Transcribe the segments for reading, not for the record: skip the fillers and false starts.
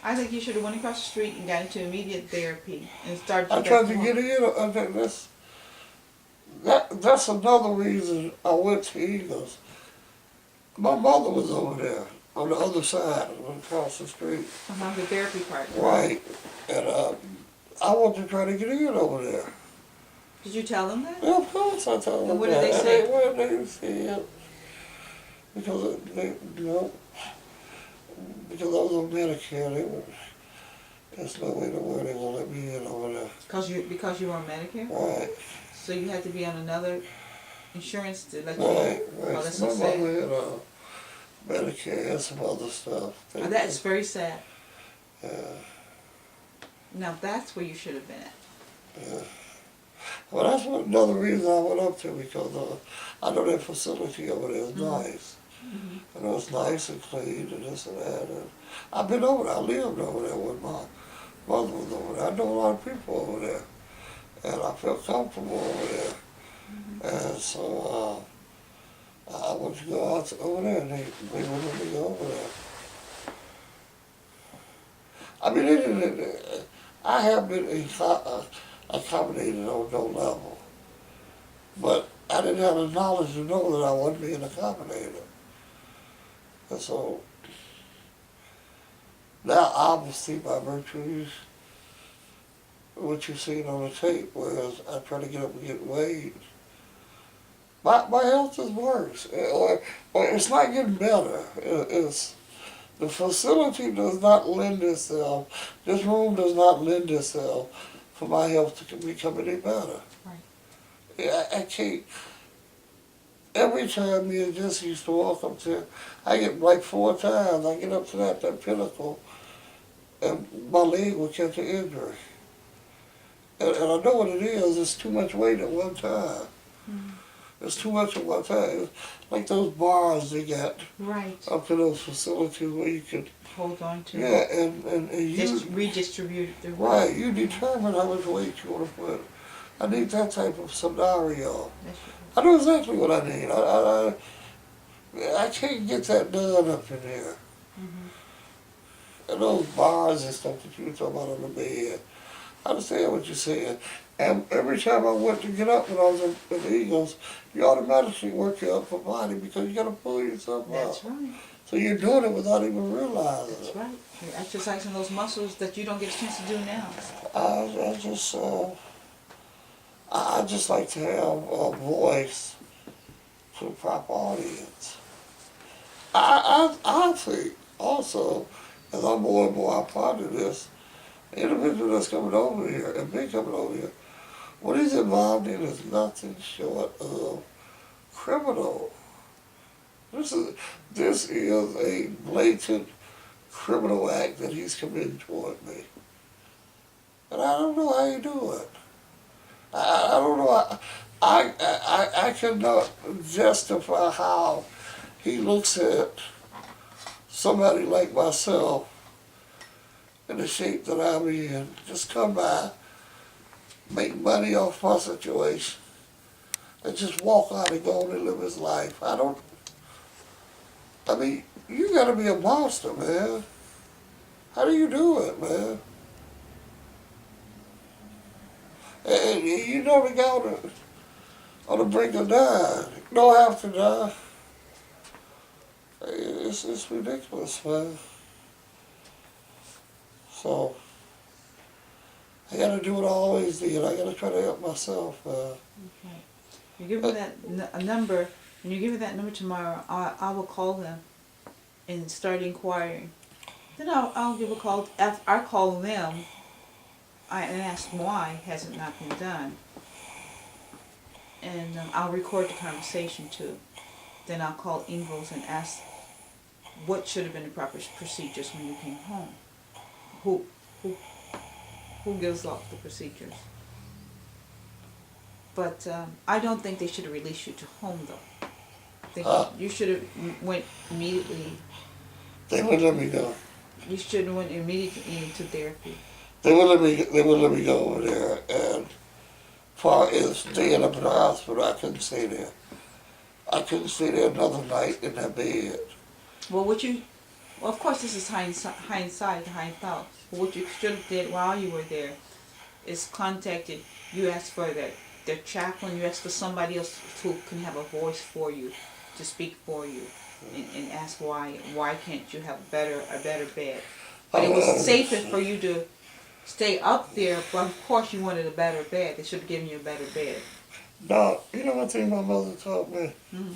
I think you should have went across the street and got into immediate therapy and started I your tried best to to get in. I think that's another reason I went to Eagles. My mother was over there on the other side, across the street. the therapy part. Right. And I want to try to get in over there. Did you tell them that? Yeah, of course I told And them what did that. they And say? well, they said, because they, you know, because I was on Medicare, they were, there's no way the world they won't let me in over there. Because you were on Medicare? Right. So you had to be on another insurance to let you Right, in? right. Oh, that's So so my sad. mother had Medicare and some other stuff. Oh, that's very sad. Yeah, Now that's where you should have been at. yeah. Well, that's another reason I went up there, because I know that facility over there is nice. Mm-hmm. I know it's nice and clean and this and that. And I've been over there. I lived over there when my mother was over there. I know a lot of people over there. And I feel comfortable over there. And so I wanted to go out over there, and they wanted me to go over there. I mean, I have been accommodated on no level, but I didn't have the knowledge to know that I wasn't being accommodated. And so now obviously by virtue of what you've seen on the tape, whereas I try to get up and get weighed, my health is worse. Or it's not getting better. It's the facility does not lend itself, this room does not lend itself for my health to become any better. Right. Yeah, I can't, every time me and Jesse used to walk up there, I get like 4 times, I get up to that pinnacle, and my leg will catch an injury. And I know what it is, it's too much weight at one time. Mm-hmm. It's too much at one time. It's like those bars they got Right. up in those facilities where you can, Hold on to. yeah, and you, Redistribute the weight. right, you determine how much weight you want to put. I need that type of scenario. That's I know exactly what I need. I can't get that done up in there. Mm-hmm. And those bars and stuff that you were talking about on the bed, I understand what you're saying. And every time I went to get up when I was in the Eagles, you automatically work your upper body because you got to pull yourself up. That's right. So you're doing it without even realizing That's it. right. You're exercising those muscles that you don't get a chance to do now. I just like to have a voice to the proper audience. I think also, as I'm more and more a part of this, the individual that's coming over here and me coming over here, what he's involved in is nothing short of criminal. This is a blatant criminal act that he's committed toward me. And I don't know how you do it. I don't know. I cannot justify how he looks at somebody like myself in the shape that I'm in. Just come by, make money off my situation, and just walk out and go on and live his life. I mean, you gotta be a monster, man. How do you do it, man? And you know the guy on the brink of dying. You don't have to die. It's ridiculous, man. So, I gotta do what I always did. I gotta try to help myself, man. Okay. You give me a number, and you give me that number tomorrow. I will call them and start inquiring. Then I'll give a call. After I call them, and ask why has it not been done, and I'll record the conversation too. Then I'll call Ingalls and ask what should have been the proper procedures when you came home. Who gives off the procedures? But I don't think they should have released you to home though. You should have went immediately. They wouldn't let me go. You should have went immediately into therapy. They wouldn't let me go over there, and far as staying up in the hospital, I couldn't stay there. I couldn't stay there another night in that bed. Well, what you Well, of course, this is hindsight. But what you should have did while you were there is contacted. You asked for the chaplain. You asked for somebody else who can have a voice for you, to speak for you, and ask why can't you have a better bed? But it was safer for you to stay up there. But of course, you wanted a better bed. They should have given you a better bed. Now, you know one thing my mother taught me? Mm-hmm.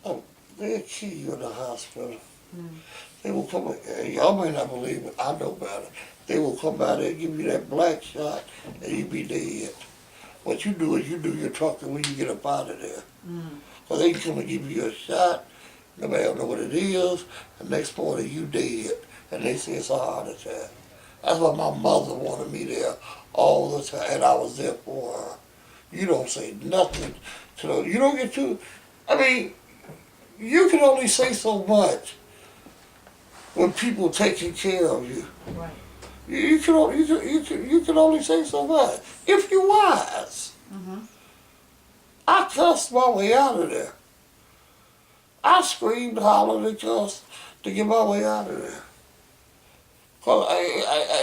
Oh, they'll kill you in the hospital. Mm-hmm. They will come, y'all may not believe it, I know about it. They will come by there and give you that black shot and you be dead. What you do is you do your talking when you get up out of there. Mm-hmm. So they can come and give you a shot, nobody don't know what it is, the next morning you dead. And they say it's a heart attack. That's why my mother wanted me there all the time, and I was there for her. You don't say nothing to them. You don't get to, I mean, you can only say so much when people taking care of you. Right. You can only say so much if you're wise. Mm-hmm. I cussed my way out of there. I screamed, hollered, and cussed to get my way out of there. Cause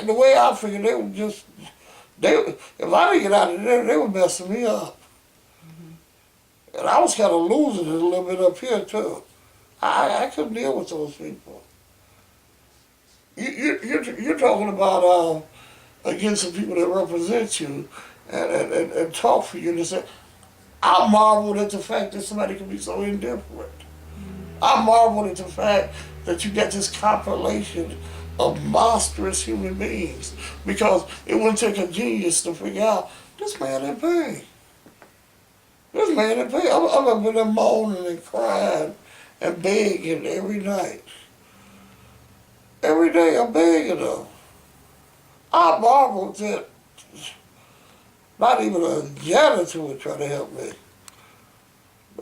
the way I figured, they were just if I didn't get out of there, they were messing me up. Mm-hmm. And I was kind of losing it a little bit up here too. I couldn't deal with those people. You're talking about against the people that represent you and talk for you and say, I marveled at the fact that somebody can be so indifferent. I marveled at the fact that you got this compilation of monstrous human beings because it wouldn't take a genius to figure out this man in pain. This man in pain. I'm up in there moaning and crying and begging every night. Every day I'm begging them. I marveled that not even a janitor would try to help me.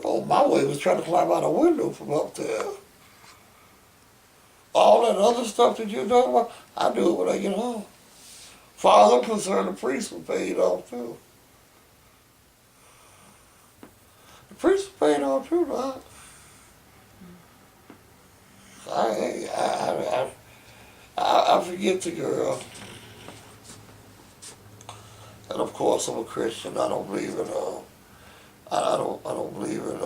Oh, my way was trying to climb out a window from up there. All that other stuff that you're talking about, I do it when I get home. Far as I'm concerned, the priest was paid off too. The priest was paid off too, Doc. I forget the girl. And of course, I'm a Christian. I don't believe in I don't believe in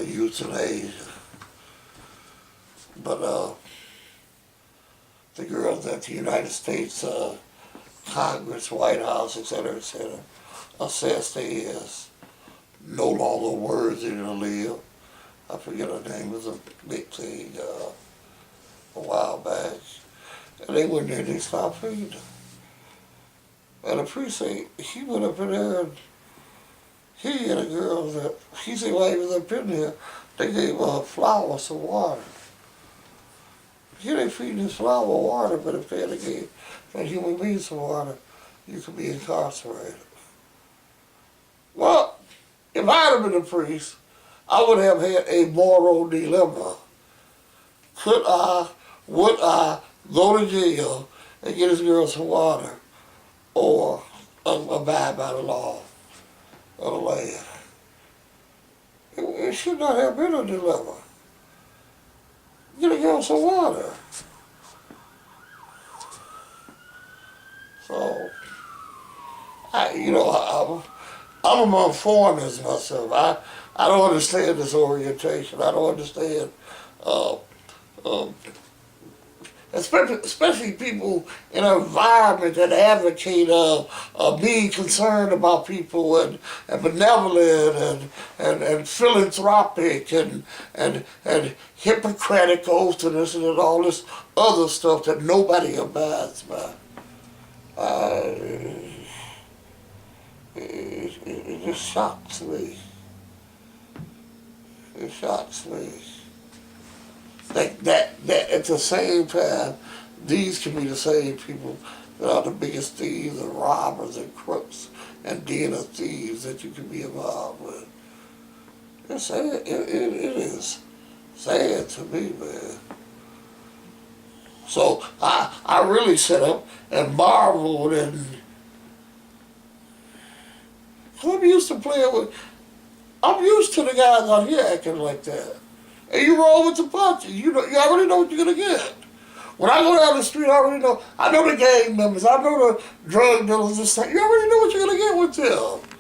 euthanasia. But the girls at the United States Congress, White House, etc., assessed they is no longer worthy to live. I forget her name. It was a big thing a while back. And they went there and they stopped feeding her. And the priest said, he went up in there and he and the girls that, he said while he was up in there, they gave flowers some water. Here they feeding this flower water, but if they had gave that human being some water, you could be incarcerated. Well, if I had been a priest, I would have had a moral dilemma. Would I go to jail and get this girl some water or abide by the law of the land? It should not have been a dilemma. Get a girl some water. So, I'm among foreigners myself. I don't understand this orientation. I don't understand, especially people in an environment that advocate being concerned about people and benevolent and philanthropic and Hippocratic oath and all this other stuff that nobody abides by. It just shocks me. It shocks me. That at the same time, these can be the same people that are the biggest thieves and robbers and crooks and den of thieves that you can be involved with. It's sad. It is sad to me, man. So I really sit up and marveled and I'm used to playing with, I'm used to the guys out here acting like that. and you roll with the punches. You already know what you're gonna get. When I go down the street, I already know. I know the gang members. I know the drug dealers. And stuff. You already know what you're gonna get with them.